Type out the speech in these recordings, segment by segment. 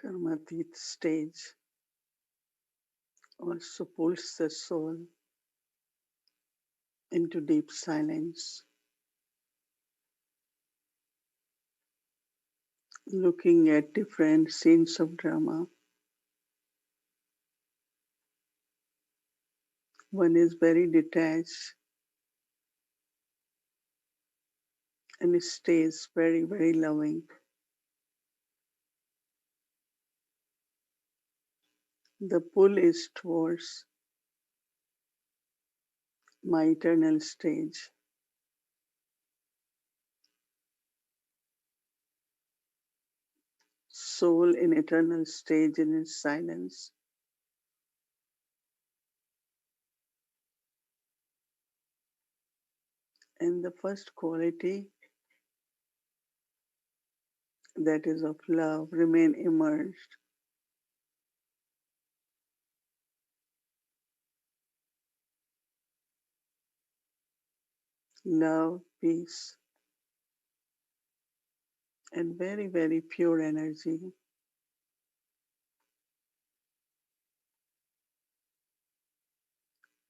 Karmatit stage also pulls the soul into deep silence, looking at different scenes of drama. One is very detached and it stays very, very loving. The pull is towards my eternal stage. Soul in eternal stage in its silence. And the first quality, that is of love, remain immersed. Love, peace, and very, very pure energy.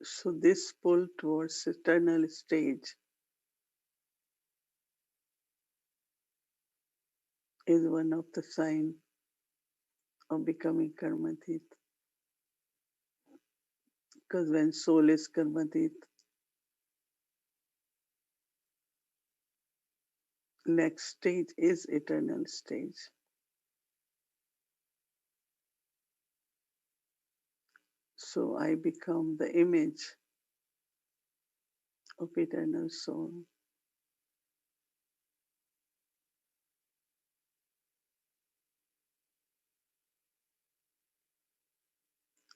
So this pull towards eternal stage is one of the signs of becoming karmatit. Because when soul is karmatit, next stage is eternal stage. So I become the image of eternal soul.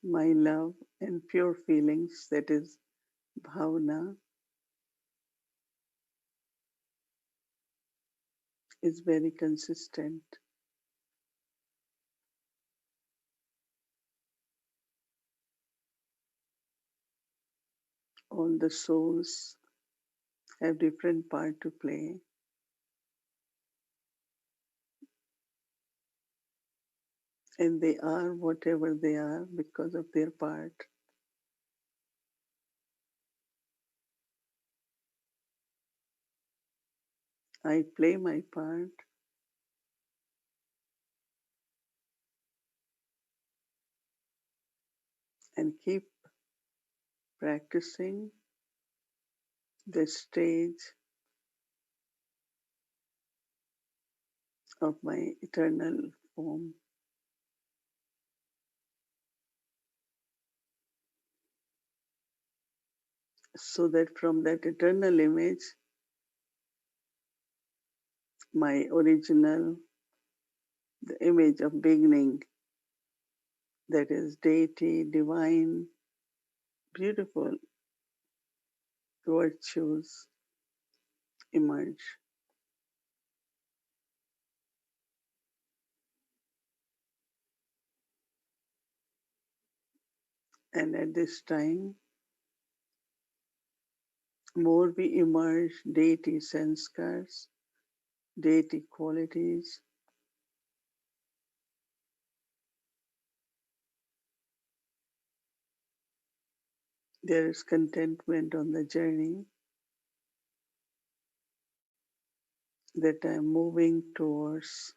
My love and pure feelings, that is bhavana, is very consistent. All the souls have different part to play, and they are whatever they are because of their part. I play my part and keep practicing the stage of my eternal form. So that from that eternal image, my original, the image of beginning, that is deity, divine, beautiful virtues emerge. And at this time, more we emerge deity sanskars, deity qualities, there is contentment on the journey that I am moving towards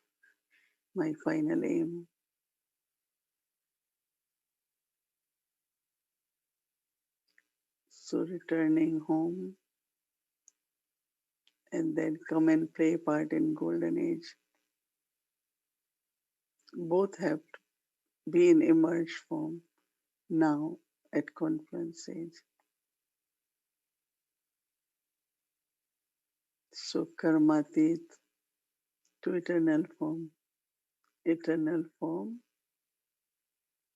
my final aim. So returning home and then come and play part in golden age. Both have to be in emerged form now at conference age. So karmatit to eternal form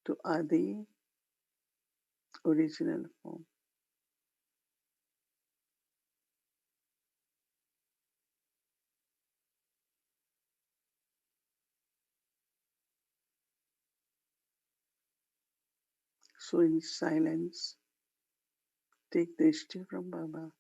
to adi, original form. So in silence, take the ishti from Baba.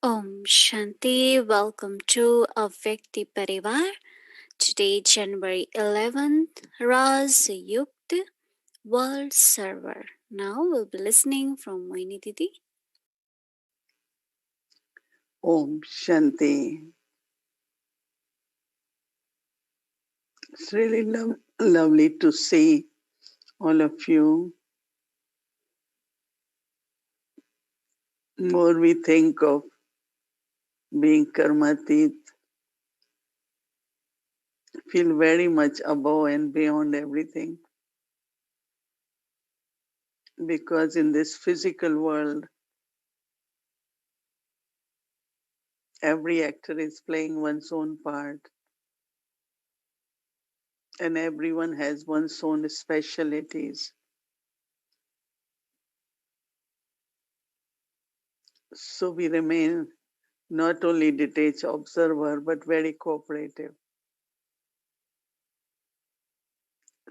Om Shanti, welcome to Avyakti Parivar. Today, January 11th, Raazyukt, World Server. Now we'll be listening from Mohini Didi. Om Shanti. It's really lovely to see all of you. More we think of being karmatit, feel very much above and beyond everything. Because in this physical world, every actor is playing one's own part, and everyone has one's own specialities. So we remain not only detached observer, but very cooperative.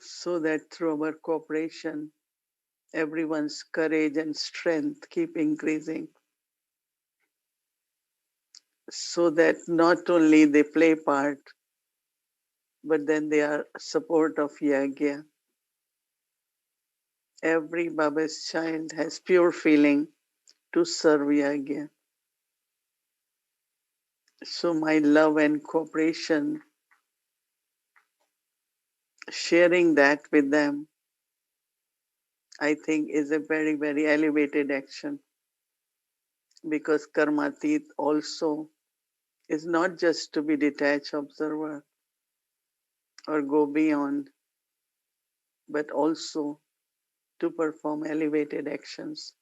So that through our cooperation, everyone's courage and strength keep increasing. So that not only they play part, but then they are support of Yagya. Every Baba's child has pure feeling to serve Yagya. So my love and cooperation, sharing that with them, I think is a very, very elevated action. Because Karmatit also is not just to be detached observer or go beyond, but also to perform elevated actions.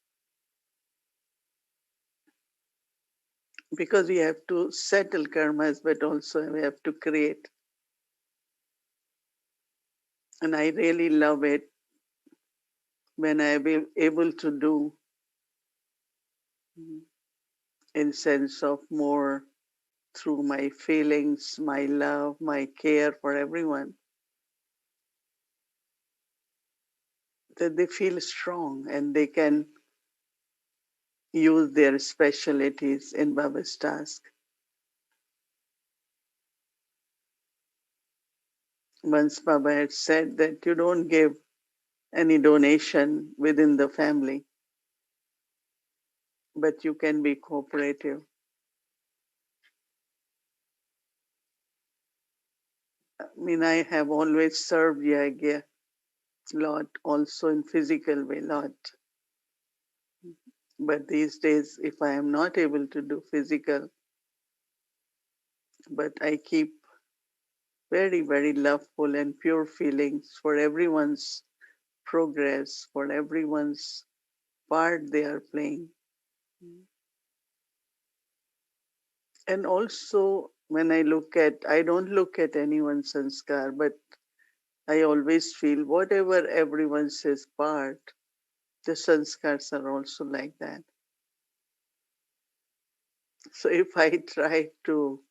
Because we have to settle karmas, but also we have to create. And I really love it when I be able to do in sense of more through my feelings, my love, my care for everyone, that they feel strong and they can use their specialties in Baba's task. Once Baba had said that you don't give any donation within the family, but you can be cooperative. I mean, I have always served Yagya a lot, also in physical way, lot. But these days, if I am not able to do physical, but I keep very, very loveful and pure feelings for everyone's progress, for everyone's part they are playing. And also, when I don't look at anyone's sanskar, but I always feel whatever everyone says part, the sanskars are also like that. So if I try to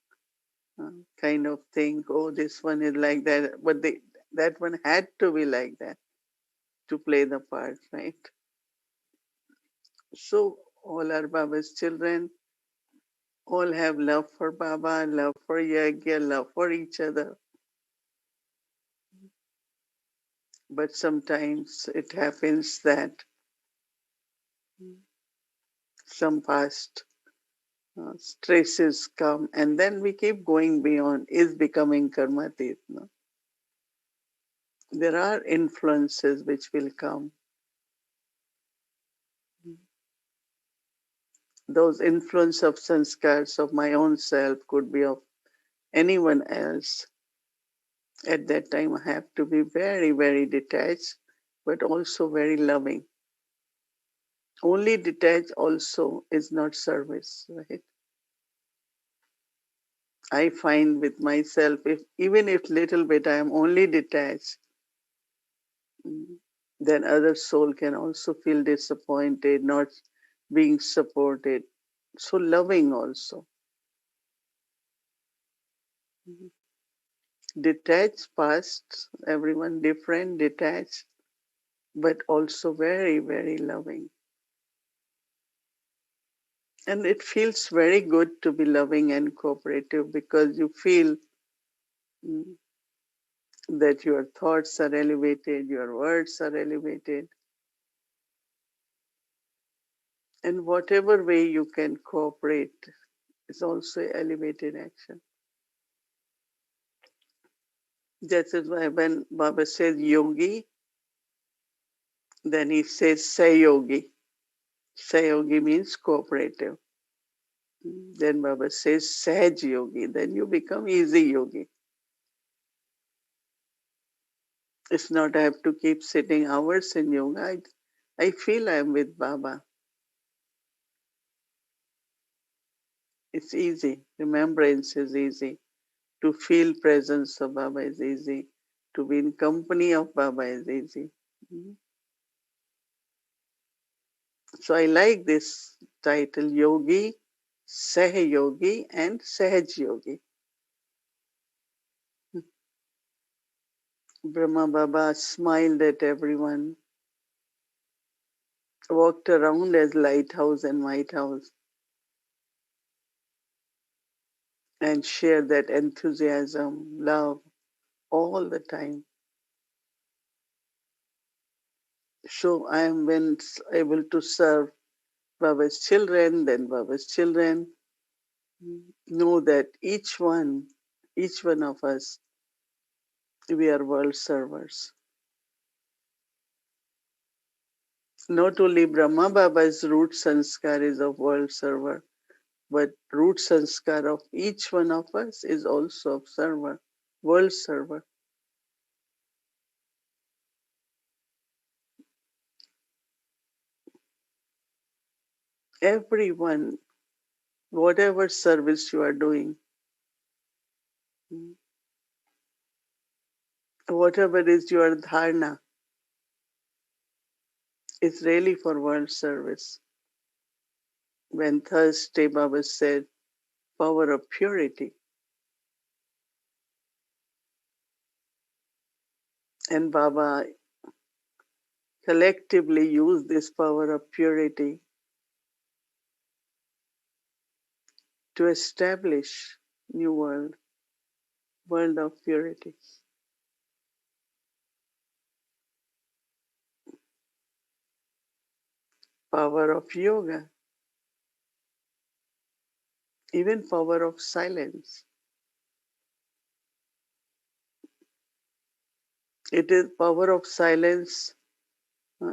kind of think, oh, this one is like that, but that one had to be like that to play the part, right? So all are Baba's children, all have love for Baba, love for Yagya, love for each other. But sometimes it happens that some past stresses come and then we keep going beyond, is becoming karmatit. No? There are influences which will come. Those influence of sanskars of my own self could be of anyone else. At that time, I have to be very, very detached, but also very loving. Only detached also is not service, right? I find with myself, if even if little bit I am only detached, then other soul can also feel disappointed, not being supported. So loving also. Detached past, everyone different, detached, but also very, very loving. And it feels very good to be loving and cooperative because you feel mm, that your thoughts are elevated, your words are elevated, and whatever way you can cooperate is also elevated action. That is why when Baba says yogi, then he says sayogi. Sayogi means cooperative. Then Baba says sahaj yogi, then you become easy yogi. It's not I have to keep sitting hours in yoga. I feel I'm with Baba. It's easy. Remembrance is easy. To feel presence of Baba is easy. To be in company of Baba is easy. Mm. So I like this title, Yogi, Sahayogi, and Sahaj Yogi. Brahma Baba smiled at everyone, walked around as Lighthouse and White House, and shared that enthusiasm, love, all the time. So I am when able to serve Baba's children, then Baba's children know that each one of us, we are world servers. Not only Brahma Baba's root sanskar is of world server, but root sanskar of each one of us is also of server, world server. Everyone, whatever service you are doing, whatever is your dharna, is really for world service. When Thursday Baba said, power of purity, and Baba collectively used this power of purity to establish new world, world of purity. Power of yoga, even power of silence. It is power of silence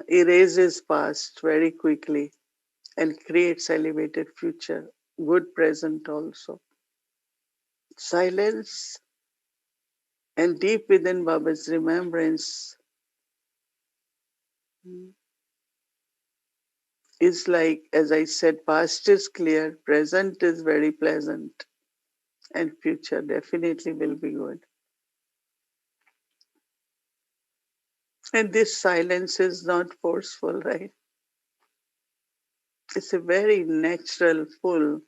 erases past very quickly and creates elevated future, good present also. Silence and deep within Baba's remembrance is like, as I said, past is clear, present is very pleasant, and future definitely will be good. And this silence is not forceful, right? It's a very natural pull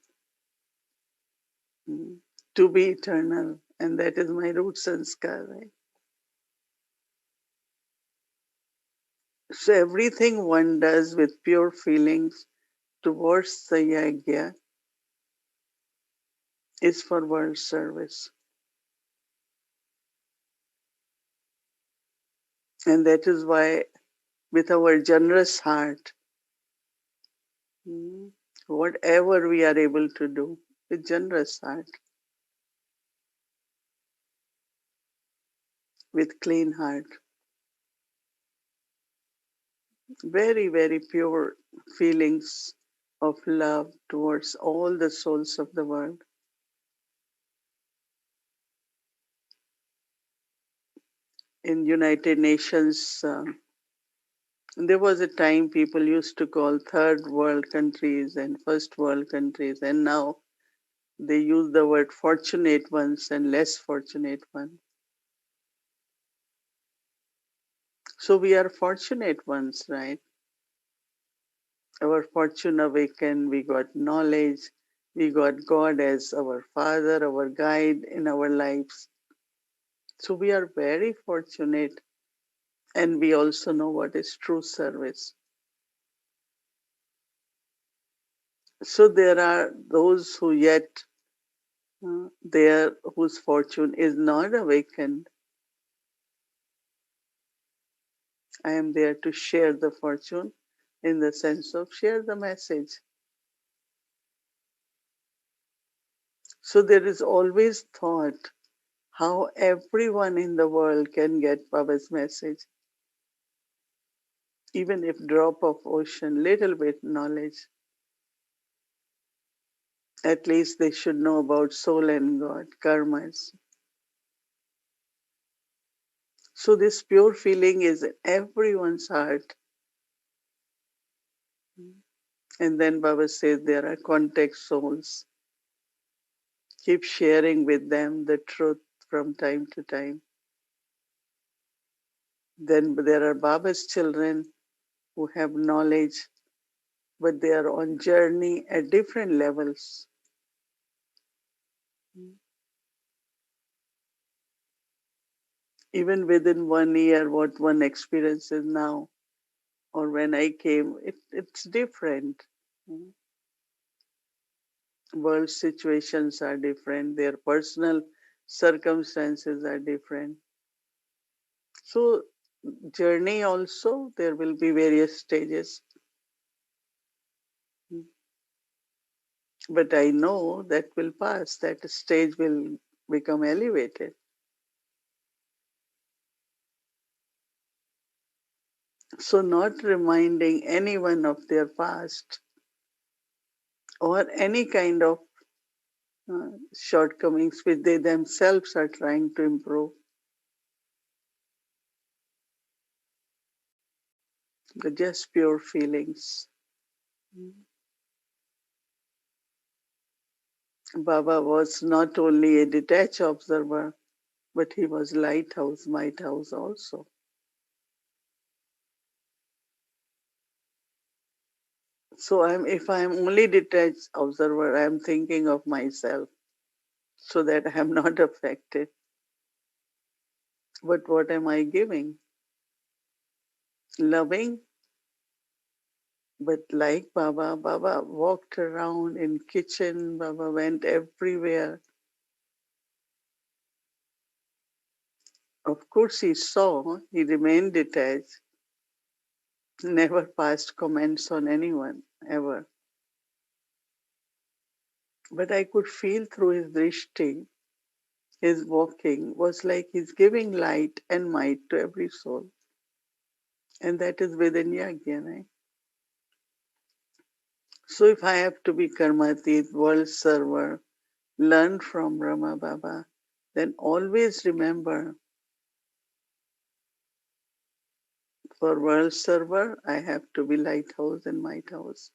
to be eternal, and that is my root sanskar, right? So everything one does with pure feelings towards the yagya is for world service. And that is why with our generous heart, mm, whatever we are able to do with generous heart, with clean heart, very, very pure feelings of love towards all the souls of the world. In United Nations, there was a time people used to call third world countries and first world countries, and now they use the word fortunate ones and less fortunate ones. So we are fortunate ones, right? Our fortune awakened, we got knowledge, we got God as our Father, our guide in our lives. So we are very fortunate, and we also know what is true service. So there are those who yet there whose fortune is not awakened. I am there to share the fortune in the sense of share the message. So there is always thought how everyone in the world can get Baba's message, even if drop of ocean, little bit knowledge. At least they should know about soul and God, karmas. So this pure feeling is in everyone's heart. And then Baba says there are contact souls. Keep sharing with them the truth from time to time. Then there are Baba's children who have knowledge, but they are on journey at different levels. Even within 1 year, what one experiences now or when I came, it's different. World situations are different, their personal circumstances are different. So, journey also, there will be various stages. But I know that will pass, that stage will become elevated. So, not reminding anyone of their past or any kind of shortcomings which they themselves are trying to improve. But just pure feelings. Baba was not only a detached observer, but he was lighthouse, might house also. So if I'm only detached observer, I'm thinking of myself so that I'm not affected. But what am I giving? Loving, but like Baba, Baba walked around in kitchen, Baba went everywhere. Of course he saw, he remained detached, never passed comments on anyone, ever. But I could feel through his drishti, his walking was like he's giving light and might to every soul. And that is within Yajna. Right? So if I have to be Karmatit, world server, learn from Brahma Baba, then always remember for world server, I have to be lighthouse and might house.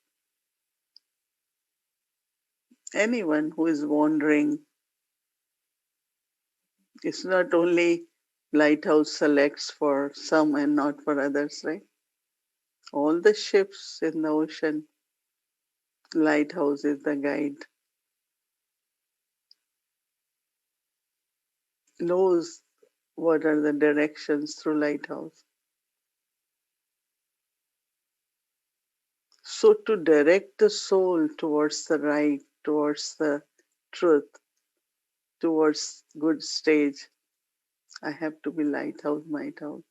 Anyone who is wandering, it's not only lighthouse selects for some and not for others, right? All the ships in the ocean, lighthouse is the guide, knows what are the directions through lighthouse. So to direct the soul towards the right, towards the truth, towards good stage, I have to be lighthouse, might house.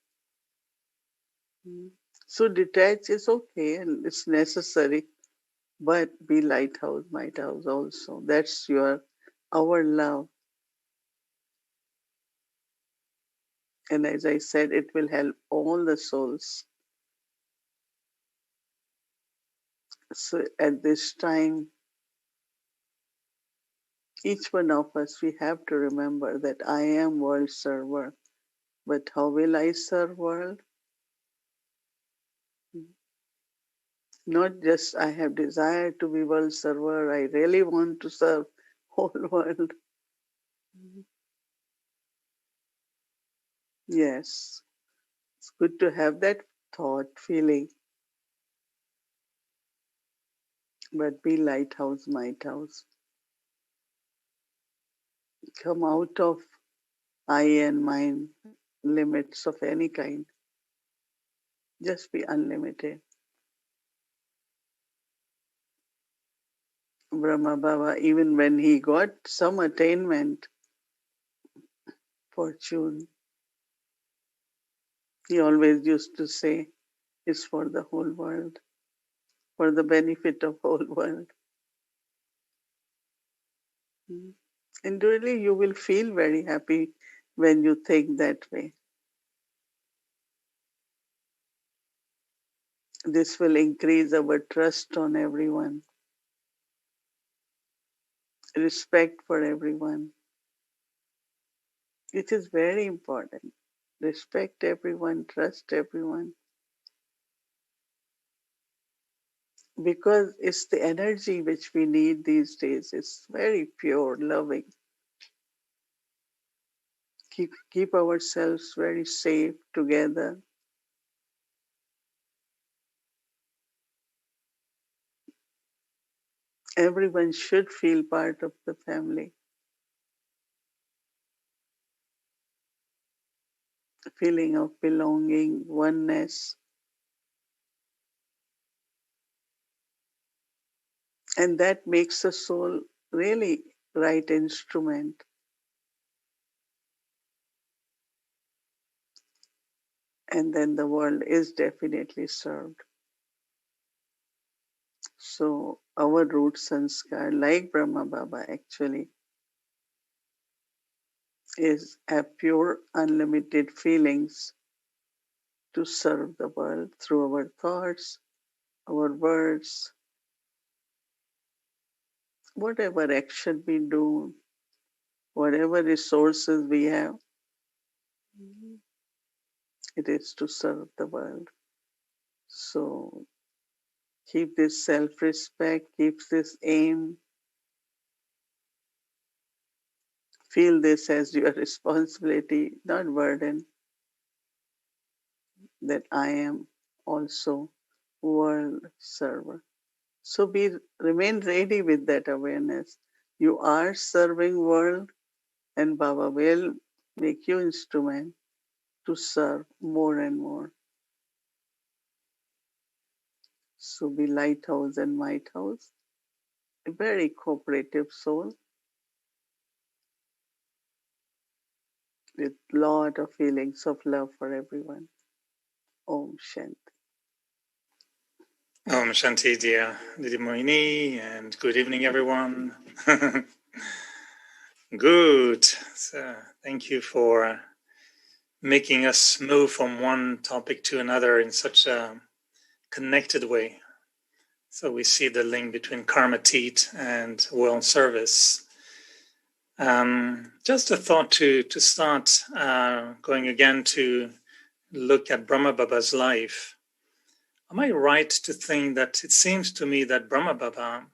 So detach is okay and it's necessary, but be lighthouse, might house also. That's our love. And as I said, it will help all the souls. So at this time, each one of us, we have to remember that I am world server. But how will I serve world? Not just I have desire to be world server, I really want to serve whole world. Yes, it's good to have that thought, feeling, but be lighthouse, might house. Come out of I and mine limits of any kind. Just be unlimited. Brahma Baba, even when he got some attainment, fortune, he always used to say, it's for the whole world, for the benefit of whole world. And really you will feel very happy when you think that way. This will increase our trust on everyone, respect for everyone. It is very important. Respect everyone, trust everyone. Because it's the energy which we need these days. It's very pure, loving. Keep ourselves very safe together. Everyone should feel part of the family. A feeling of belonging, oneness. And that makes the soul really right instrument. And then the world is definitely served. So our root sanskar, like Brahma Baba actually, is a pure, unlimited feelings to serve the world through our thoughts, our words, whatever action we do, whatever resources we have, it is to serve the world. So keep this self-respect, keep this aim, feel this as your responsibility, not burden, that I am also world server. So remain ready with that awareness. You are serving world and Baba will make you instrument to serve more and more. So be Lighthouse and Might House, a very cooperative soul with lot of feelings of love for everyone. Om Shanti. Om Shanti, dear Didi Mohini, and good evening, everyone. Good. So, thank you for making us move from one topic to another in such a connected way. So we see the link between karma teat and world service. Just a thought to start going again to look at Brahma Baba's life. Am I right to think that it seems to me that Brahma Baba,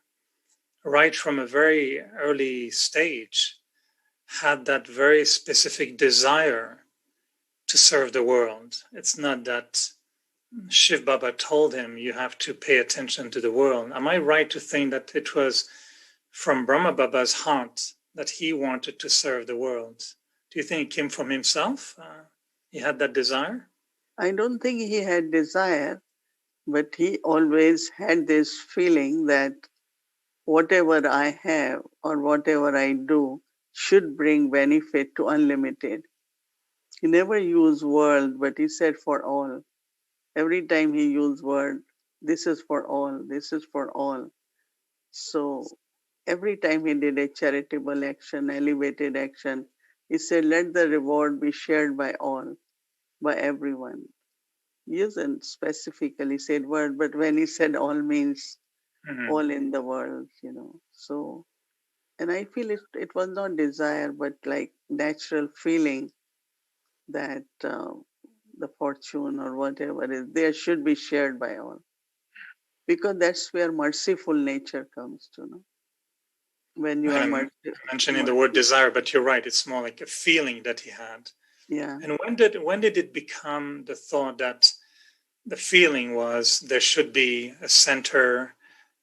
right from a very early stage, had that very specific desire to serve the world? It's not that Shiv Baba told him, you have to pay attention to the world. Am I right to think that it was from Brahma Baba's heart that he wanted to serve the world? Do you think it came from himself? He had that desire? I don't think he had desire, but he always had this feeling that whatever I have or whatever I do should bring benefit to unlimited. He never used world, but he said for all. Every time he used word, this is for all, this is for all. So every time he did a charitable action, elevated action, he said, let the reward be shared by all, by everyone. He isn't specifically said word, but when he said all means all in the world, So, and I feel it was not desire, but like natural feeling that the fortune or whatever is there should be shared by all. Because that's where merciful nature comes to know. When you are mentioning the word desire, but you're right, it's more like a feeling that he had. Yeah. And when did it become the thought that the feeling was there should be a center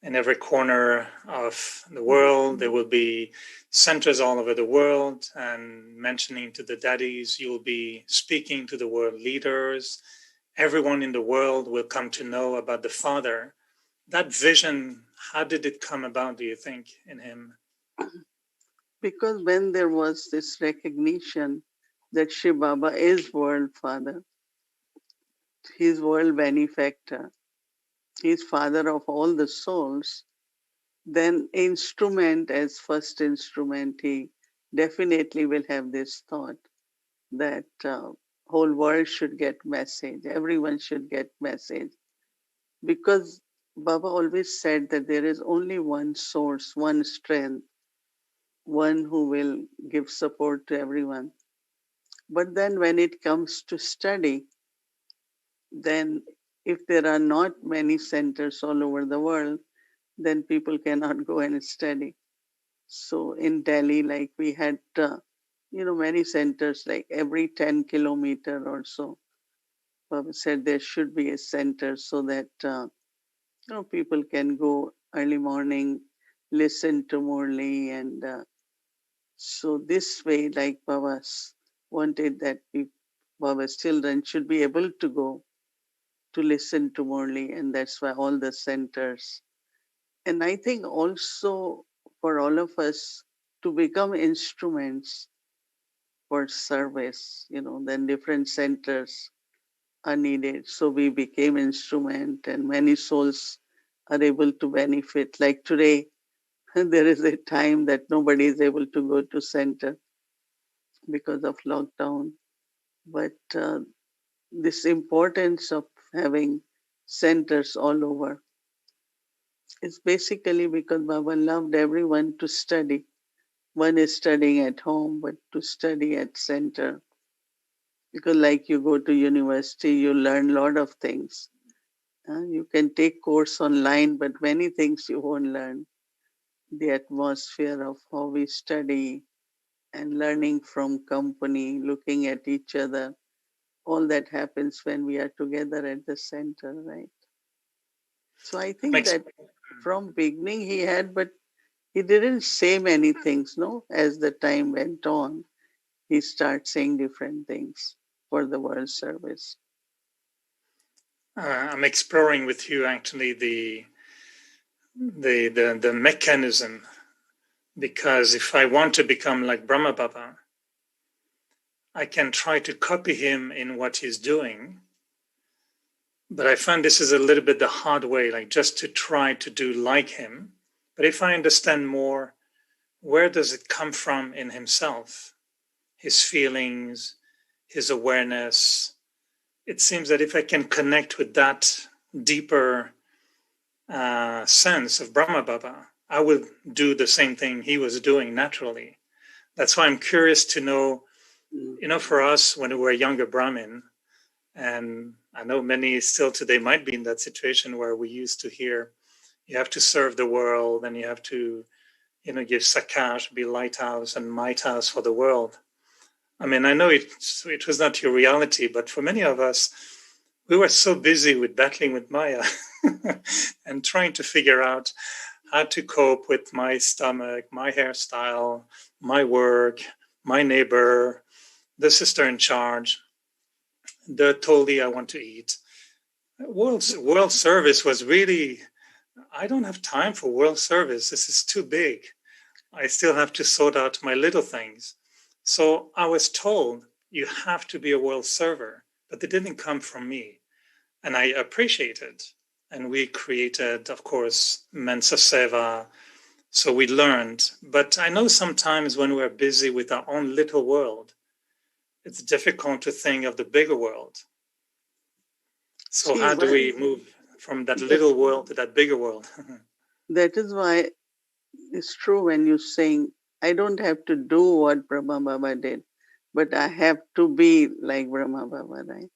in every corner of the world? There will be centers all over the world, and mentioning to the daddies, you'll be speaking to the world leaders. Everyone in the world will come to know about the Father. That vision How did it come about, do you think, in him? Because when there was this recognition that Shiv Baba is world father, he's world benefactor, he's father of all the souls, then instrument as first instrument, he definitely will have this thought that whole world should get message, everyone should get message. Because Baba always said that there is only one source, one strength, one who will give support to everyone. But then when it comes to study, then if there are not many centers all over the world, then people cannot go and study. So in Delhi, like we had, many centers, like every 10 kilometer or so, Baba said there should be a center so that, people can go early morning, listen to Murli. And so this way, like Baba's wanted that Baba's children should be able to go to listen to Murli, and that's why all the centers. And I think also for all of us to become instruments for service, then different centers are needed. So we became instrument and many souls are able to benefit. Like today, there is a time that nobody is able to go to center because of lockdown. But this importance of having centers all over is basically because Baba loved everyone to study. One is studying at home, but to study at center. Because like you go to university, you learn a lot of things. You can take course online, but many things you won't learn. The atmosphere of how we study and learning from company, looking at each other, all that happens when we are together at the center, right? So I think Makes that from beginning he had, but he didn't say many things, no? As the time went on, he started saying different things for the world service. I'm exploring with you actually the mechanism, because if I want to become like Brahma Baba, I can try to copy him in what he's doing. But I find this is a little bit the hard way, like just to try to do like him. But if I understand more, where does it come from in himself? His feelings, his awareness. It seems that if I can connect with that deeper sense of Brahma Baba, I will do the same thing he was doing naturally. That's why I'm curious to know, for us, when we were younger Brahmin, and I know many still today might be in that situation where we used to hear, you have to serve the world and you have to, give sakash, be lighthouse and might house for the world. I mean, I know it was not your reality, but for many of us, we were so busy with battling with Maya and trying to figure out how to cope with my stomach, my hairstyle, my work, my neighbor, the sister in charge, the toldi I want to eat. World service was really, I don't have time for world service. This is too big. I still have to sort out my little things. So I was told, you have to be a world server, but it didn't come from me. And I appreciate it. And we created, of course, Mensa Seva. So we learned. But I know sometimes when we're busy with our own little world, it's difficult to think of the bigger world. So See, how do we move from that little world to that bigger world? that is why it's true when you're saying, I don't have to do what Brahma Baba did, but I have to be like Brahma Baba, right?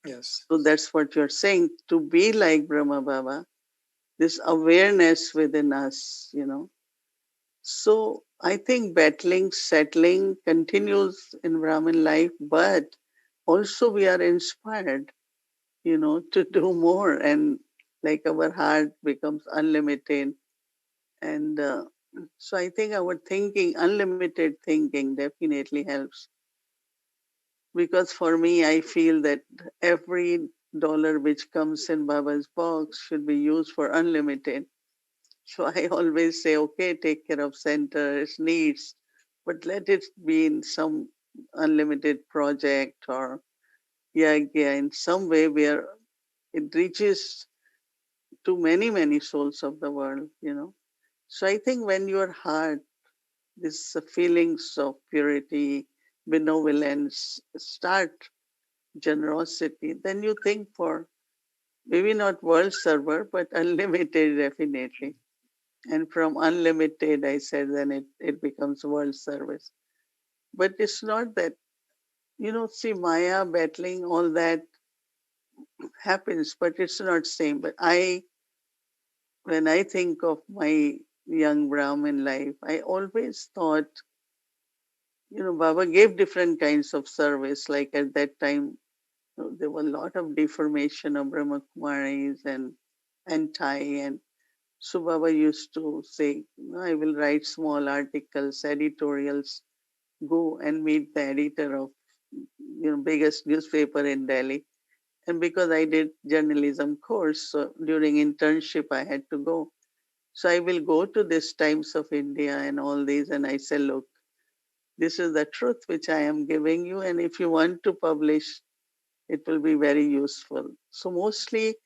Yes. So that's what you're saying, to be like Brahma Baba, this awareness within us. So I think battling, settling continues in Brahmin life, but also we are inspired, to do more, and like our heart becomes unlimited. And so I think our thinking, unlimited thinking, definitely helps. Because for me, I feel that every dollar which comes in Baba's box should be used for unlimited. So I always say, okay, take care of centers, needs, but let it be in some unlimited project or yeah, in some way where it reaches to many, many souls of the world. So I think when your heart, these feelings of purity, benevolence, start generosity, then you think for maybe not world server, but unlimited definitely. And from unlimited, I said, then it becomes world service. But it's not that, see, Maya battling, all that happens, but it's not same. But when I think of my young Brahmin life, I always thought, Baba gave different kinds of service. Like at that time, there were a lot of deformation of Brahma Kumaris and anti. And so Baba used to say, I will write small articles, editorials, go and meet the editor of biggest newspaper in Delhi. And because I did journalism course, so during internship I had to go. So I will go to this Times of India and all these, and I say, look, this is the truth which I am giving you, and if you want to publish, it will be very useful. So mostly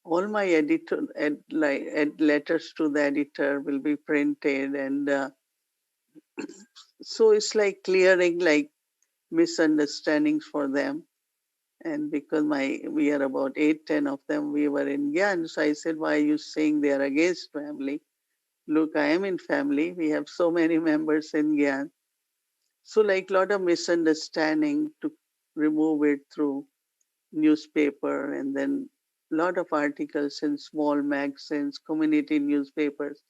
all my letters to the editor will be printed, and so it's like clearing like misunderstandings for them. And because we are about 8, 10 of them, we were in Gyan. So I said, why are you saying they are against family? Look, I am in family. We have so many members in Gyan. So like a lot of misunderstanding to remove it through newspaper and then a lot of articles in small magazines, community newspapers.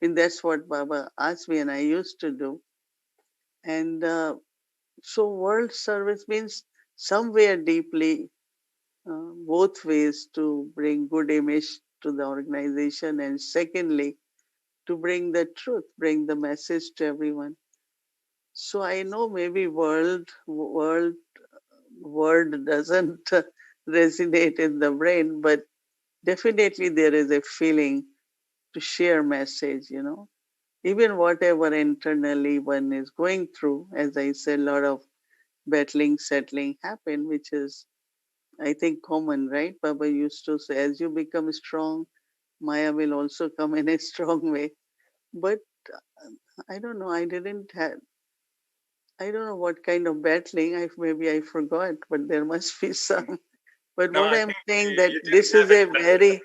And that's what Baba asked me and I used to do. And so world service means somewhere deeply both ways to bring good image to the organization and secondly to bring the truth, bring the message to everyone. So I know maybe world word doesn't resonate in the brain, but definitely there is a feeling to share message. Even whatever internally one is going through, as I said, a lot of battling, settling happen, which is I think common, right? Baba used to say, as you become strong, Maya will also come in a strong way. But I don't know. I don't know what kind of battling. Maybe I forgot, but there must be some. But No, what I I'm think saying that you didn't have any bad.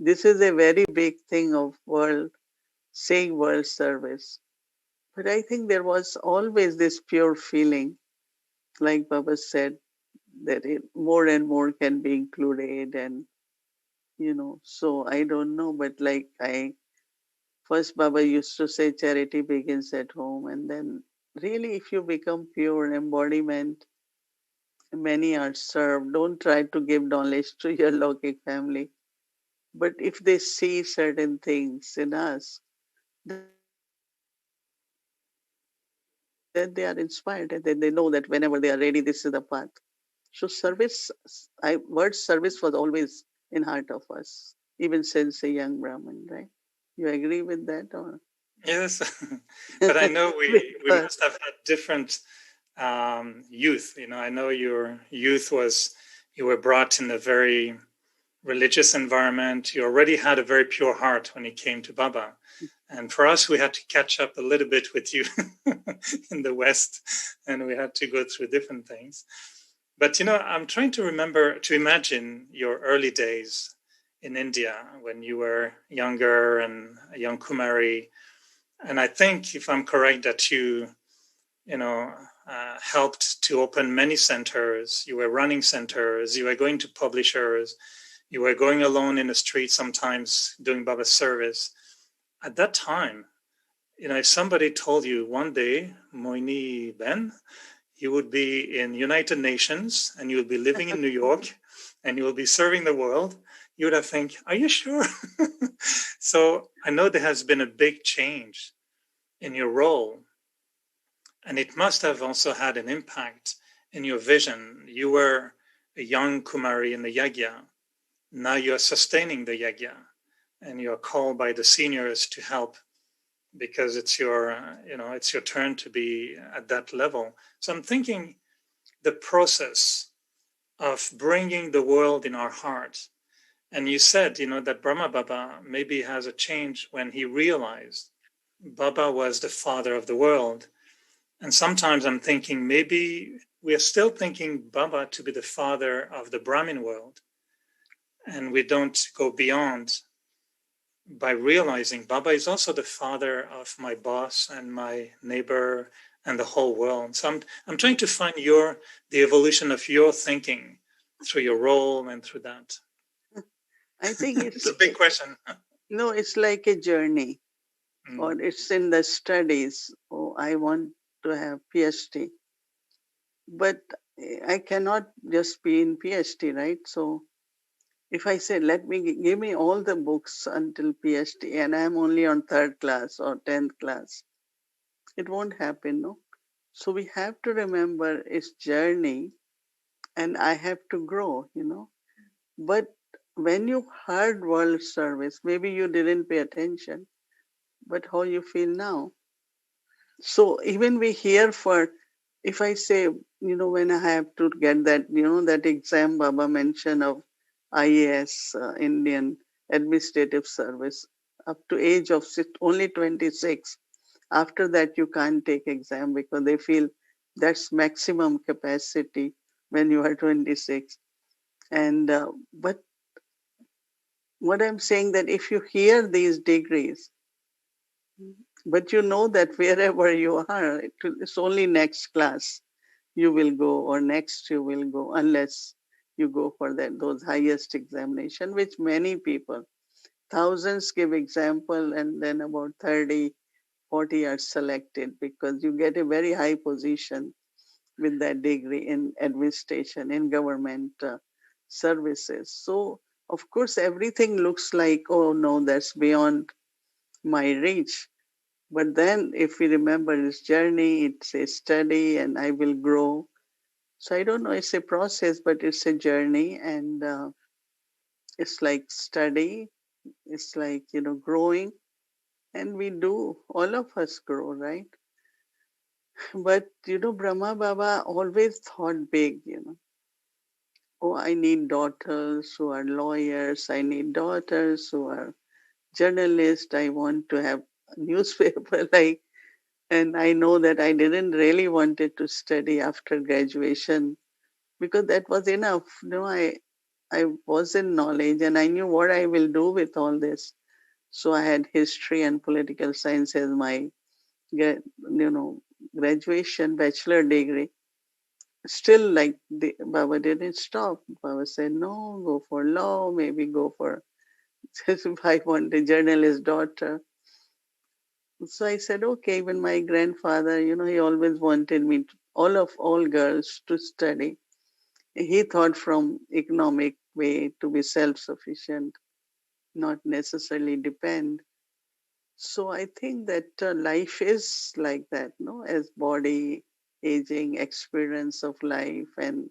this is a very big thing of world saying world service. But I think there was always this pure feeling, like Baba said, that more and more can be included and so I don't know, but like I first Baba used to say charity begins at home, and then really if you become pure embodiment, many are served. Don't try to give knowledge to your Lokic family. But if they see certain things in us, then they are inspired and then they know that whenever they are ready, this is the path. So service, word service was always in heart of us, even since a young Brahmin, right? You agree with that or Yes, but I know we because must have had different youth. I know your youth was you were brought in a very religious environment. You already had a very pure heart when it came to Baba. And for us, we had to catch up a little bit with you in the West, and we had to go through different things. But I'm trying to remember, to imagine your early days in India when you were younger and a young Kumari. And I think, if I'm correct, that helped to open many centers. You were running centers. You were going to publishers. You were going alone in the street sometimes doing Baba service. At that time, if somebody told you one day, Mohini Ben, you would be in United Nations and you would be living in New York and you will be serving the world, you would have think, are you sure? So I know there has been a big change in your role, and it must have also had an impact in your vision. You were a young Kumari in the Yagya. Now you're sustaining the Yagya. and you're called by the seniors to help because it's your it's your turn to be at that level. So I'm thinking the process of bringing the world in our heart. And you said, that Brahma Baba maybe has a change when he realized Baba was the father of the world. And sometimes I'm thinking maybe we are still thinking Baba to be the father of the Brahmin world. And we don't go beyond by realizing Baba is also the father of my boss and my neighbor and the whole world. So I'm trying to find the evolution of your thinking through your role and through that. I think It's a big question. no, it's like a journey, or Mm. it's in the studies. Oh, I want to have PhD, but I cannot just be in PhD, right? So if I say, give me all the books until PhD, and I'm only on third class or 10th class, it won't happen, no? So we have to remember it's journey, and I have to grow. But when you heard world service, maybe you didn't pay attention, but how you feel now. So even we hear for, if I say, when I have to get that exam Baba mentioned of IAS, Indian Administrative Service, up to age of only 26. After that, you can't take exam because they feel that's maximum capacity when you are 26. And but what I'm saying that if you hear these degrees, but you know that wherever you are, it's only next class you will go, or next you will go, unless you go for those highest examination, which many people, thousands give example, and then about 30, 40 are selected because you get a very high position with that degree in administration, in government services. So, of course, everything looks like, oh no, that's beyond my reach. But then, if we remember this journey, it's a study, and I will grow. So I don't know, it's a process, but it's a journey, and it's like study, it's like, growing, and we do, all of us grow, right? But, Brahma Baba always thought big. Oh, I need daughters who are lawyers, I need daughters who are journalists, I want to have a newspaper, like, and I know that I didn't really wanted to study after graduation because that was enough. I was in knowledge and I knew what I will do with all this. So I had history and political science as my graduation bachelor degree. Still, like the Baba didn't stop. Baba said, no, go for law, maybe go for if I want a journalist daughter. So I said, okay, even my grandfather, he always wanted me, all girls to study. He thought from economic way to be self-sufficient, not necessarily depend. So I think that life is like that, no? As body aging, experience of life, and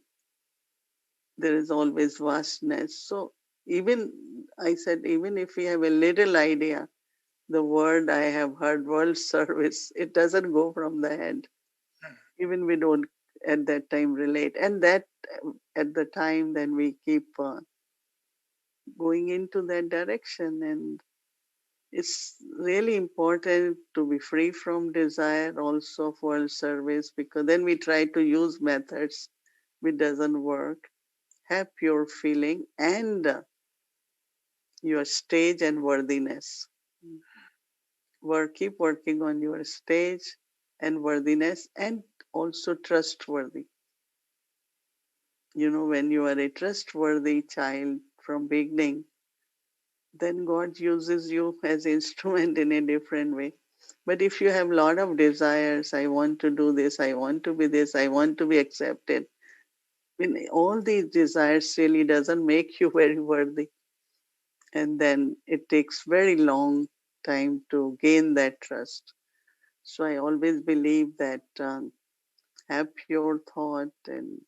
there is always vastness. So even I said, even if we have a little idea, the word I have heard, world service, it doesn't go from the head. Even we don't at that time relate, and that at the time, then we keep going into that direction, and it's really important to be free from desire also for service, because then we try to use methods which doesn't work. Have pure feeling and your stage and worthiness. Keep working on your stage and worthiness, and also trustworthy. When you are a trustworthy child from beginning, then God uses you as instrument in a different way. But if you have a lot of desires, I want to do this, I want to be this, I want to be accepted, when all these desires really doesn't make you very worthy. And then it takes very long time to gain that trust. So I always believe that have pure thought, and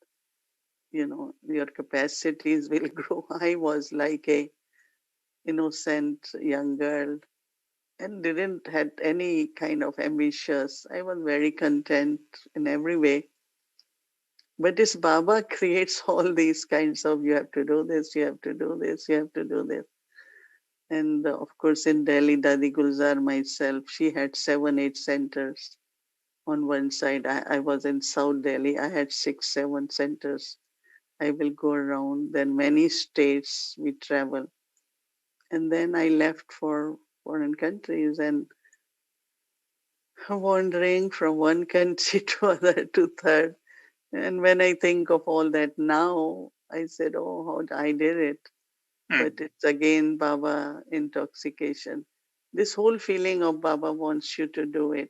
your capacities will grow. I was like a innocent young girl, and didn't had any kind of ambitious. I was very content in every way. But this Baba creates all these kinds of you have to do this, you have to do this, you have to do this. And of course, in Delhi, Dadi Gulzar myself, she had 7, 8 centers on one side. I was in South Delhi. I had 6, 7 centers. I will go around. Then many states we travel. And then I left for foreign countries and wandering from one country to other to third. And when I think of all that now, I said, oh, how I did it. But Mm. it's again Baba intoxication. This whole feeling of Baba wants you to do it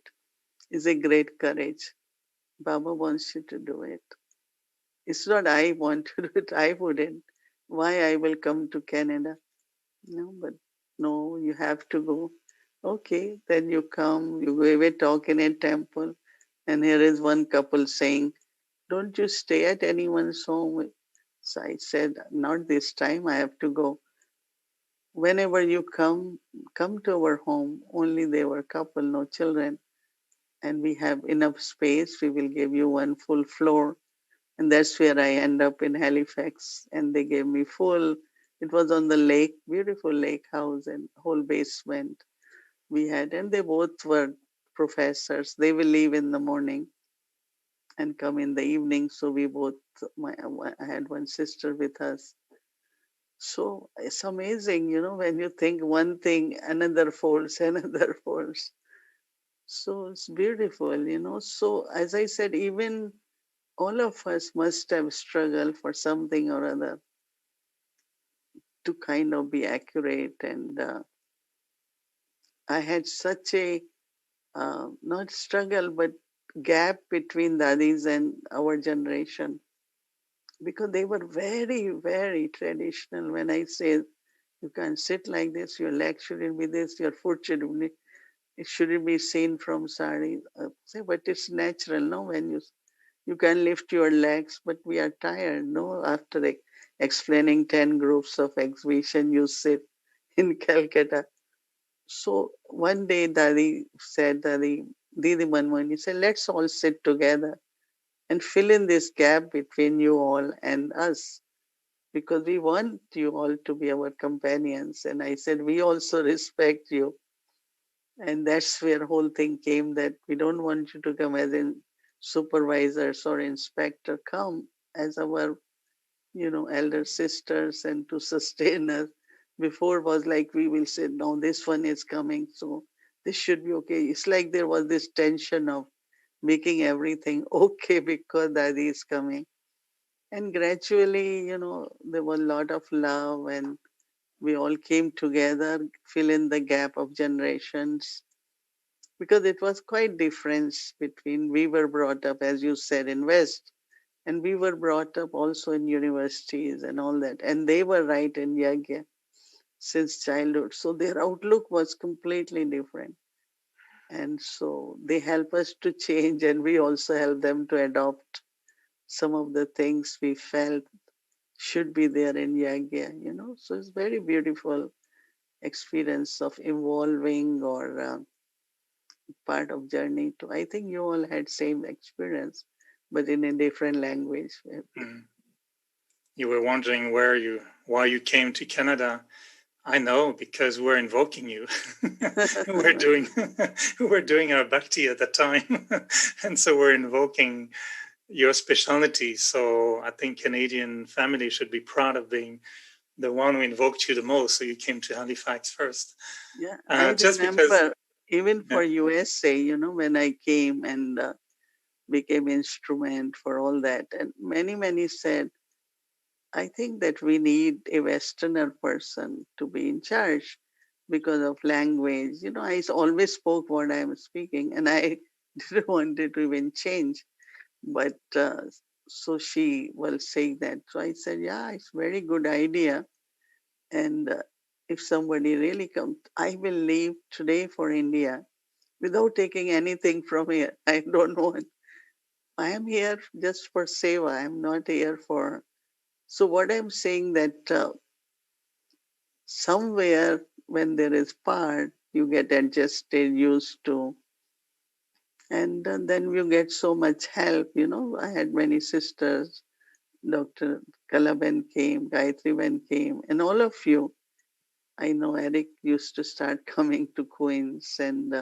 is a great courage. Baba wants you to do it. It's not I want to do it, I wouldn't. Why I will come to Canada? No, but no, you have to go. Okay, then you come, you go away, talk in a temple, and here is one couple saying, don't you stay at anyone's home? So I said, not this time, I have to go. Whenever you come to our home. Only they were couple, no children, and we have enough space. We will give you one full floor, and that's where I end up in Halifax. And they gave me full. It was on the lake, beautiful lake house, and whole basement we had. And they both were professors. They will leave in the morning and come in the evening. So we both, I had one sister with us. So it's amazing, when you think one thing, another folds, another folds. So it's beautiful. So as I said, even all of us must have struggled for something or other to kind of be accurate. And I had such a, not struggle, but gap between daddies and our generation because they were very, very traditional. When I say you can't sit like this, your leg shouldn't be this, your foot shouldn't be, it shouldn't be seen from sari. Say, but it's natural, no? When you can lift your legs, but we are tired, no? After explaining 10 groups of exhibition, you sit in Calcutta. So one day Dadi said, Didi Manmohan, he said, let's all sit together and fill in this gap between you all and us because we want you all to be our companions. And I said, we also respect you. And that's where whole thing came that we don't want you to come as in supervisors or inspector. Come as our, elder sisters and to sustain us. Before was like we will say, no, this one is coming, so this should be okay. It's like there was this tension of making everything okay because daddy is coming. And gradually, there was a lot of love and we all came together, fill in the gap of generations because it was quite difference between we were brought up, as you said, in West, and we were brought up also in universities and all that. And they were right in Yagya since childhood. So their outlook was completely different. And so they help us to change and we also help them to adopt some of the things we felt should be there in Yagya. So it's very beautiful experience of evolving or part of journey too. I think you all had same experience, but in a different language. Mm. You were wondering why you came to Canada. I know, because we're invoking you. we're doing we're doing our bhakti at the time, and so we're invoking your specialty. So I think Canadian family should be proud of being the one who invoked you the most. So you came to Halifax first. Yeah, I Just because. remember even Yeah. for USA, when I came and became instrument for all that, and many, many said, I think that we need a Westerner person to be in charge because of language. I always spoke what I am speaking and I didn't want it to even change. But so she was saying that. So I said, yeah, it's very good idea. And if somebody really comes, I will leave today for India without taking anything from here. I don't want. I am here just for seva. I'm not here for. So what I'm saying that somewhere when there is part, you get adjusted, used to, and then you get so much help. I had many sisters. Dr. Kalaben came, Gayatri Ben came, and all of you. I know Eric used to start coming to Queens, and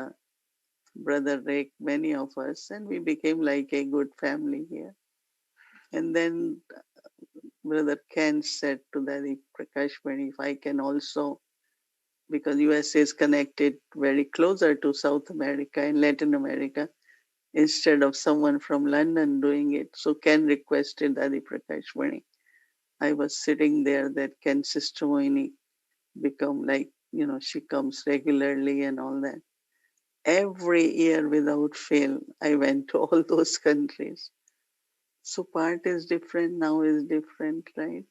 Brother Rick, many of us, and we became like a good family here. And then Brother Ken said to Daddy Prakashmani, if I can also, because USA is connected very closer to South America and Latin America, instead of someone from London doing it. So Ken requested Daddy Prakashmani. I was sitting there, that Ken Sister Mohini become like, she comes regularly and all that. Every year without fail, I went to all those countries. So part is different, now is different, right?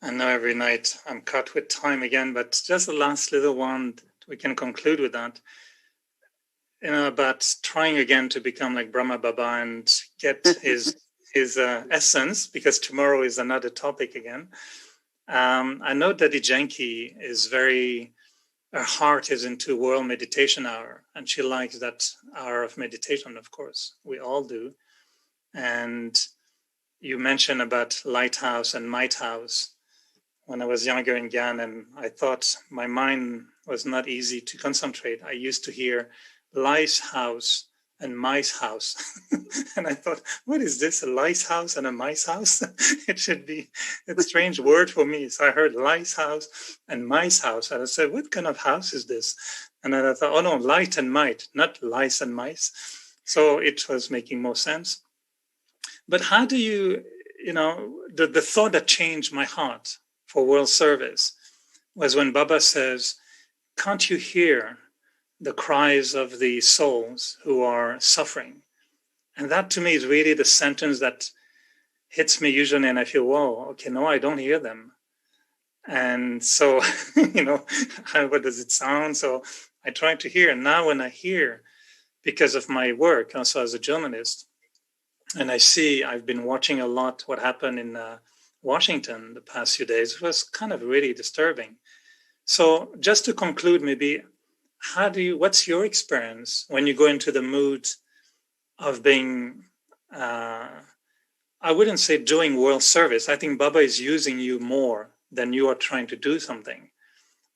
I know every night I'm cut with time again, but just the last little one, we can conclude with that. About trying again to become like Brahma Baba and get his essence, because tomorrow is another topic again. I know Daddy Janki is her heart is into World Meditation Hour, and she likes that hour of meditation, of course. We all do. And you mentioned about Lighthouse and Might House. When I was younger in Ghana, and I thought my mind was not easy to concentrate, I used to hear lice house and mice house. And I thought, what is this, a lice house and a mice house? It should be a strange word for me. So I heard lice house and mice house. And I said, what kind of house is this? And then I thought, oh no, light and might, not lice and mice. So it was making more sense. But how do you, the thought that changed my heart for world service was when Baba says, can't you hear the cries of the souls who are suffering? And that to me is really the sentence that hits me usually, and I feel, whoa, okay, no, I don't hear them. And so, what does it sound? So I try to hear. And now when I hear, because of my work also as a journalist, and I've been watching a lot what happened in Washington the past few days. It was kind of really disturbing. So just to conclude, maybe, what's your experience when you go into the mood of being, I wouldn't say doing world service. I think Baba is using you more than you are trying to do something.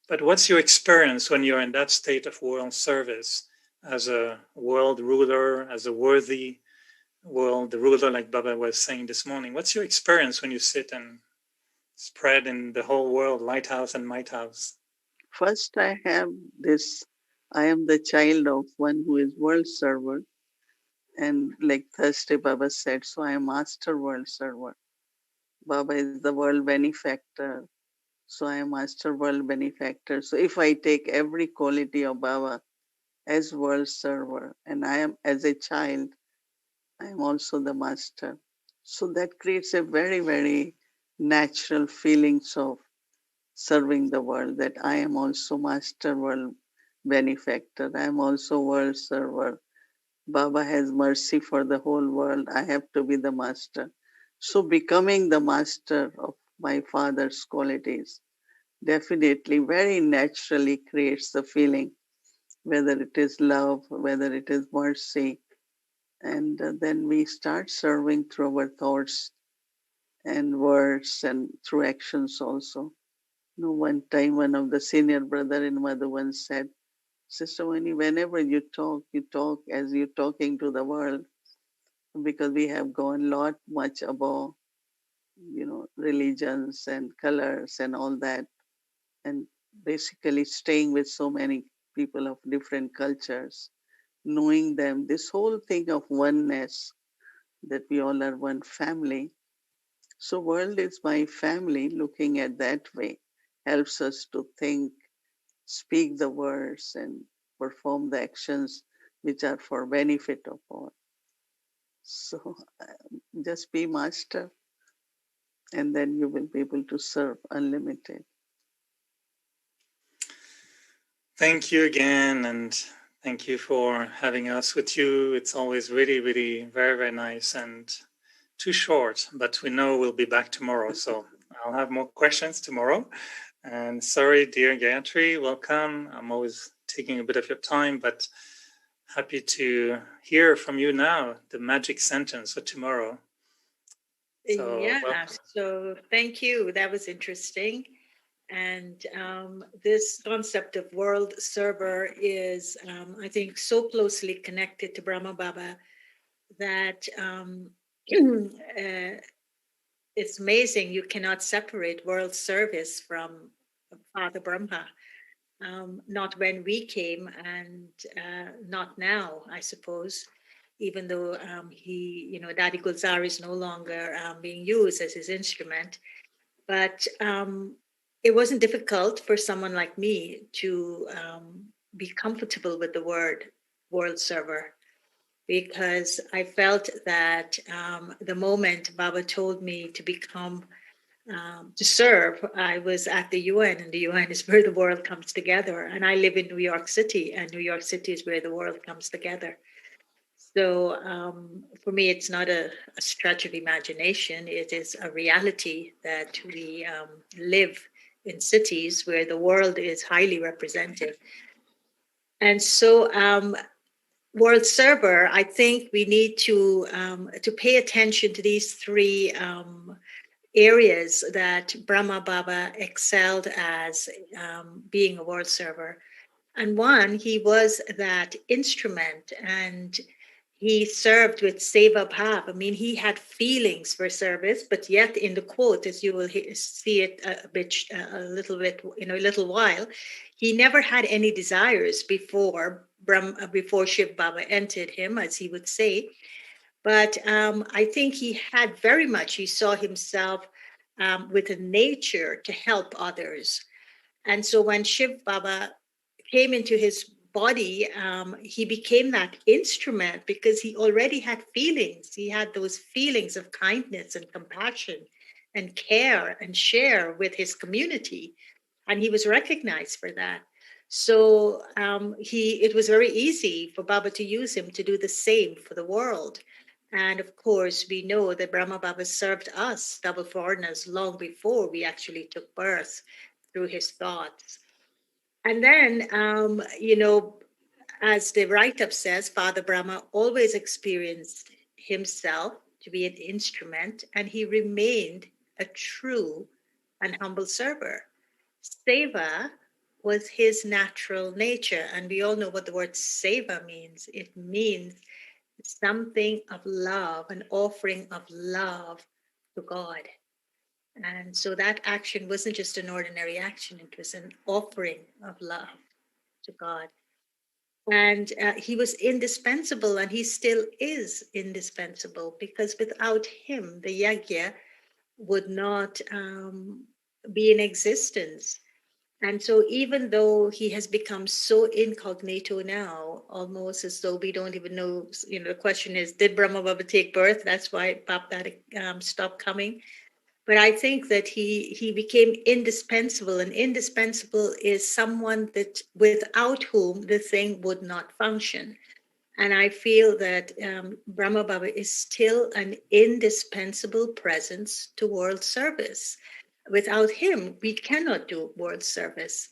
But what's your experience when you're in that state of world service as a world ruler, as a worthy world, the ruler, like Baba was saying this morning? What's your experience when you sit and spread in the whole world, Lighthouse and Might House? First, I have this, I am the child of one who is world server. And like Thursday Baba said, so I am master world server. Baba is the world benefactor. So I am master world benefactor. So if I take every quality of Baba as world server, and I am as a child, I am also the master. So that creates a very, very natural feelings of serving the world, that I am also master world benefactor. I am also world server. Baba has mercy for the whole world. I have to be the master. So becoming the master of my father's qualities definitely very naturally creates the feeling, whether it is love, whether it is mercy. And then we start serving through our thoughts and words and through actions also. One time one of the senior brother in Madhuban said, Sister Vani, whenever you talk as you're talking to the world, because we have gone lot much above, religions and colors and all that, and basically staying with so many people of different cultures, knowing them, this whole thing of oneness, that we all are one family. So world is my family. Looking at that way helps us to think, speak the words, and perform the actions which are for benefit of all. So just be master, and then you will be able to serve unlimited. Thank you again, and thank you for having us with you. It's always really, really very, very nice and too short, but we know we'll be back tomorrow. So I'll have more questions tomorrow. And sorry, dear Gayatri, welcome. I'm always taking a bit of your time, but happy to hear from you now, the magic sentence for tomorrow. So, so thank you. That was interesting. And this concept of world server is, I think, so closely connected to Brahma Baba that it's amazing. You cannot separate world service from Father Brahma. Not when we came, and not now, I suppose. Even though Daddy Gulzar is no longer being used as his instrument, but it wasn't difficult for someone like me to be comfortable with the word world server, because I felt that the moment Baba told me to become to serve, I was at the UN, and the UN is where the world comes together. And I live in New York City, and New York City is where the world comes together. So for me, it's not a stretch of imagination. It is a reality that we live in cities where the world is highly represented. And so world server, I think we need to pay attention to these three areas that Brahma Baba excelled as being a world server. And one, he was that instrument, and he served with seva bhav. I mean, he had feelings for service, but yet in the quote, as you will see it a little bit, in a little while, he never had any desires before Shiv Baba entered him, as he would say. But I think he had very much, he saw himself with a nature to help others. And so when Shiv Baba came into his body, he became that instrument because he already had feelings. He had those feelings of kindness and compassion and care and share with his community. And he was recognized for that. So it was very easy for Baba to use him to do the same for the world. And of course, we know that Brahma Baba served us, double foreigners, long before we actually took birth through his thoughts. And then, as the write-up says, Father Brahma always experienced himself to be an instrument, and he remained a true and humble server. Seva was his natural nature, and we all know what the word seva means. It means something of love, an offering of love to God. And so that action wasn't just an ordinary action, it was an offering of love to God. And he was indispensable, and he still is indispensable, because without him, the yajna would not be in existence. And so, even though he has become so incognito now, almost as though we don't even know, the question is, did Brahma Baba take birth? That's why Bapdada stopped coming. But I think that he became indispensable, and indispensable is someone that without whom the thing would not function. And I feel that Brahma Baba is still an indispensable presence to world service. Without him, we cannot do world service.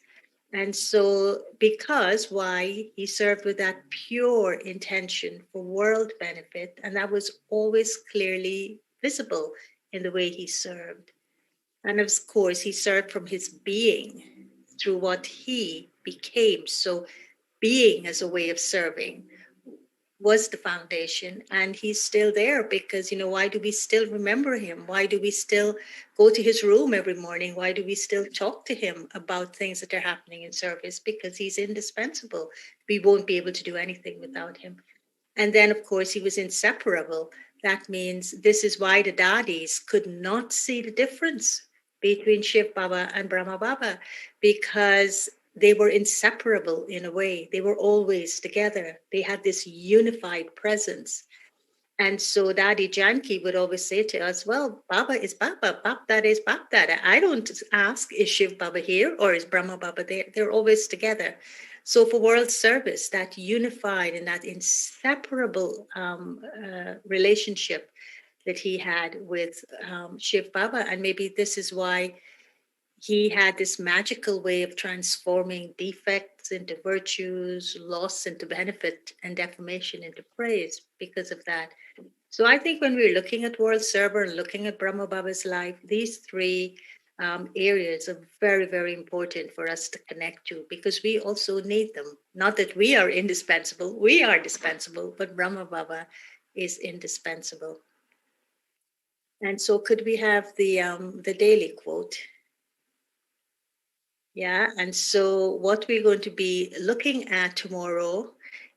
And so, because why he served with that pure intention for world benefit, and that was always clearly visible in the way he served. And of course, he served from his being through what he became. So, being as a way of serving was the foundation, and he's still there because, why do we still remember him? Why do we still go to his room every morning? Why do we still talk to him about things that are happening in service? Because he's indispensable. We won't be able to do anything without him. And then, of course, he was inseparable. That means this is why the Dadis could not see the difference between Shiv Baba and Brahma Baba, because they were inseparable in a way. They were always together. They had this unified presence. And so Daddy Janki would always say to us, well, Baba is Baba, Bapdada is Bapdada. I don't ask, is Shiv Baba here or is Brahma Baba there? They're always together. So for world service, that unified and that inseparable relationship that he had with Shiv Baba, and maybe this is why He had this magical way of transforming defects into virtues, loss into benefit, and deformation into praise because of that. So I think when we're looking at World Server and looking at Brahma Baba's life, these three areas are very, very important for us to connect to because we also need them. Not that we are indispensable, we are dispensable, but Brahma Baba is indispensable. And so could we have the daily quote? Yeah, and so what we're going to be looking at tomorrow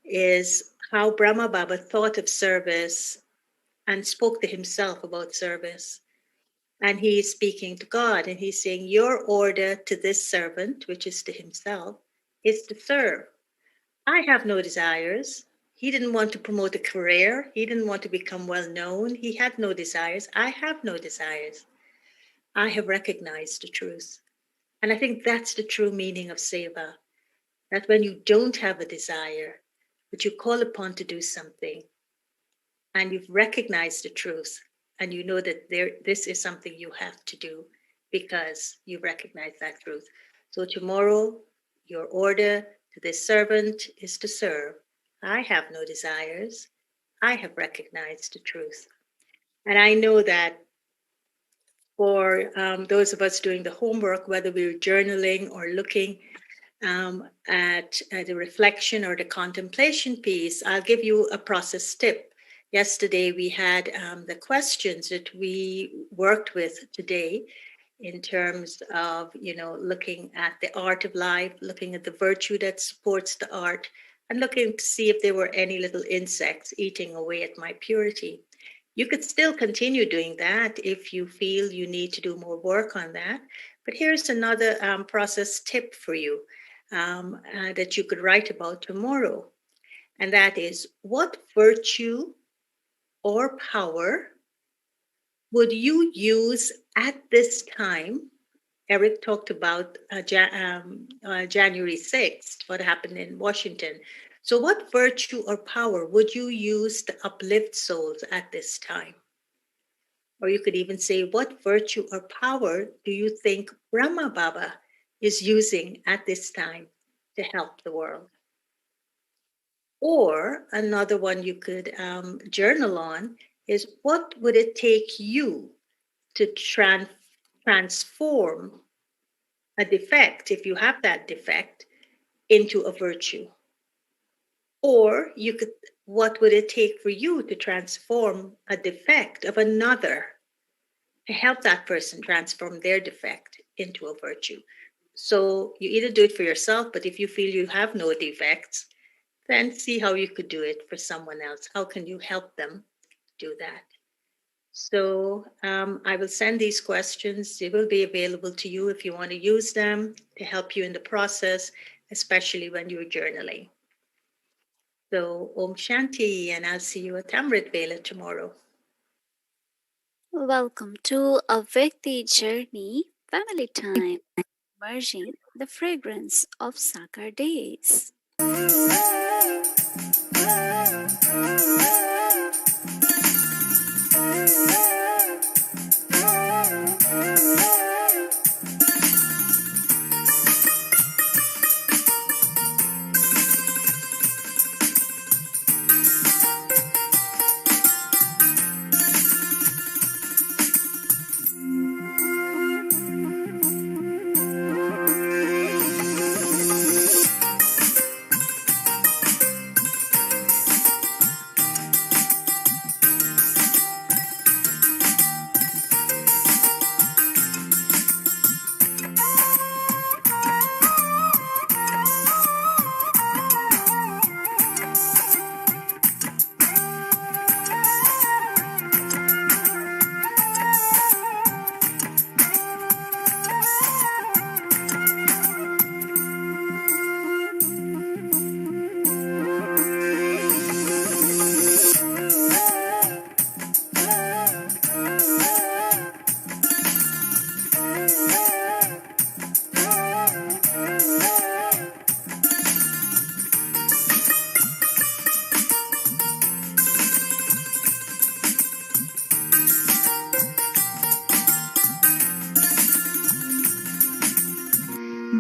is how Brahma Baba thought of service and spoke to himself about service. And he is speaking to God and he's saying, your order to this servant, which is to himself, is to serve. I have no desires. He didn't want to promote a career. He didn't want to become well known. He had no desires. I have no desires. I have recognized the truth. And I think that's the true meaning of seva, that when you don't have a desire, but you call upon to do something, and you've recognized the truth, and you know that this is something you have to do because you recognize that truth. So tomorrow, your order to this servant is to serve. I have no desires. I have recognized the truth. And I know that for those of us doing the homework, whether we're journaling or looking at the reflection or the contemplation piece, I'll give you a process tip. Yesterday, we had the questions that we worked with today in terms of, looking at the art of life, looking at the virtue that supports the art, and looking to see if there were any little insects eating away at my purity. You could still continue doing that if you feel you need to do more work on that. But here's another process tip for you that you could write about tomorrow. And that is, what virtue or power would you use at this time? Eric talked about January 6th, what happened in Washington. So, what virtue or power would you use to uplift souls at this time? Or you could even say, what virtue or power do you think Brahma Baba is using at this time to help the world? Or another one you could journal on is, what would it take you to transform a defect, if you have that defect, into a virtue? Or you could, what would it take for you to transform a defect of another, to help that person transform their defect into a virtue? So you either do it for yourself, but if you feel you have no defects, then see how you could do it for someone else. How can you help them do that? So I will send these questions. They will be available to you if you want to use them to help you in the process, especially when you're journaling. So Om Shanti, and I'll see you at Amrit Vela tomorrow. Welcome to a Vyakti Journey Family Time, merging the fragrance of Sakar days.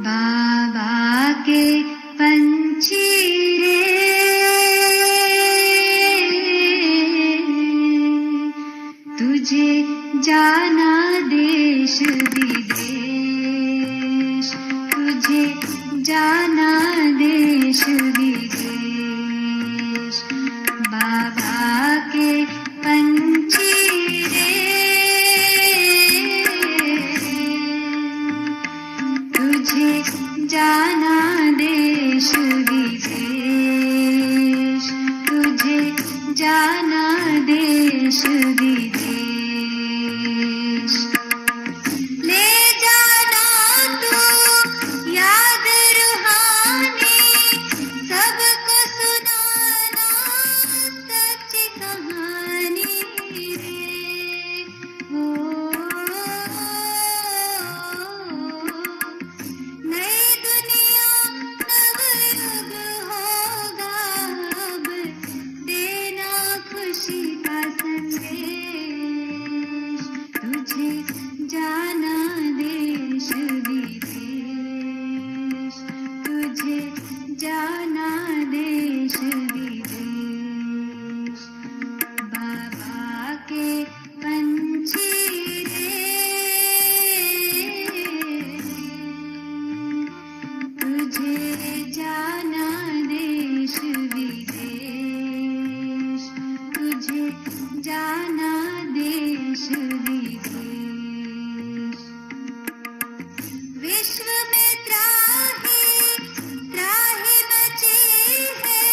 बाबा के पंछी रे तुझे जाना देश विदेश तुझे जाना देश विदेश बाबा के पंछी रे तुझे जाना देश विदेश तुझे जाना देश विदेश ले जाना तू याद रूहानी सबको सुनाना सच कहानी रे हो नई दुनिया नवयुग होगा अब देना खुशी का संदेश तुझे जाना देश विदेश तुझे जाना देश विदेश बाबा के पंछी रे तुझे जाना देश विदेश तुझे जाना देश विदेश विश्व में त्राही त्राही मची है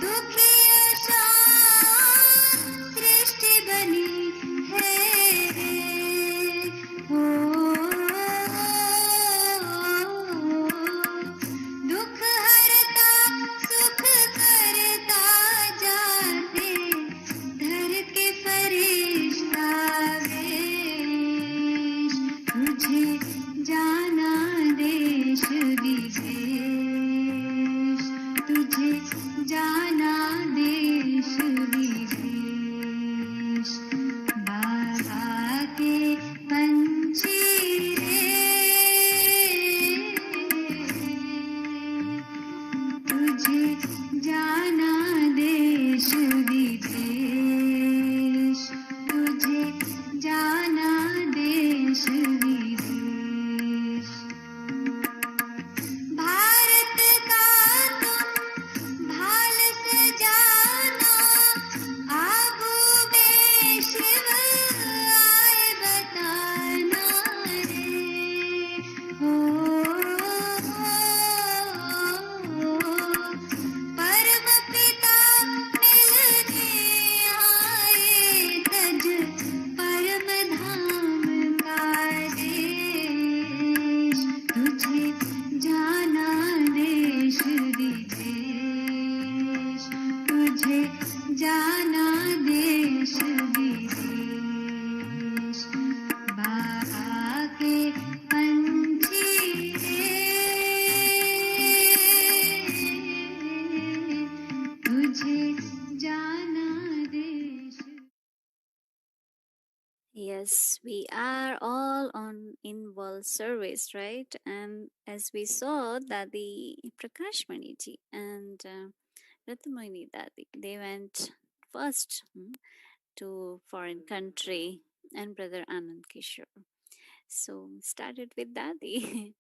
दुखियों शान सृष्टि बनी है हो दुख हरता सुख करता जाते धर के फरिश्ता वेश तुझे जाना देश विदेश तुझे जाना देश विदेश बाबा के पंछी रे तुझे जाना देश विदेश तुझे जाना देश विदेश भारत का तुम भाल सजाना आबू में शिव आए बताना रे हो परम पिता मिलने आए तज परम धाम का देश तुझे जाना देश विदेश तुझे जाना देश विदेश बाबा के पंछी रे तुझे जाना देश. Yes, we are all on in world service, right? And as we saw that the Prakash Maniji and Rathamani Dadi, they went first to foreign country, and brother Anand Kishore. So started with Dadi.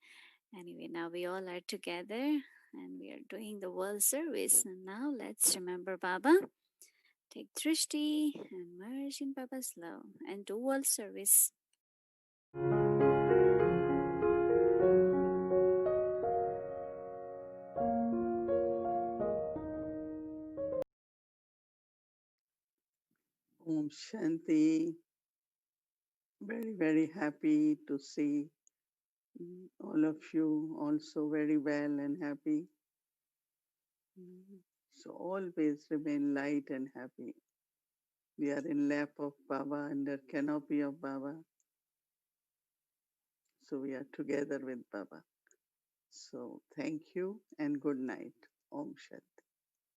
Anyway, now we all are together and we are doing the world service. And now let's remember Baba. Take Drishti and merge in Baba's love and do world service. Om Shanti. Very, very happy to see all of you also very well and happy. So always remain light and happy. We are in lap of Baba, under canopy of Baba. So we are together with Baba. So thank you and good night. Om Shanti.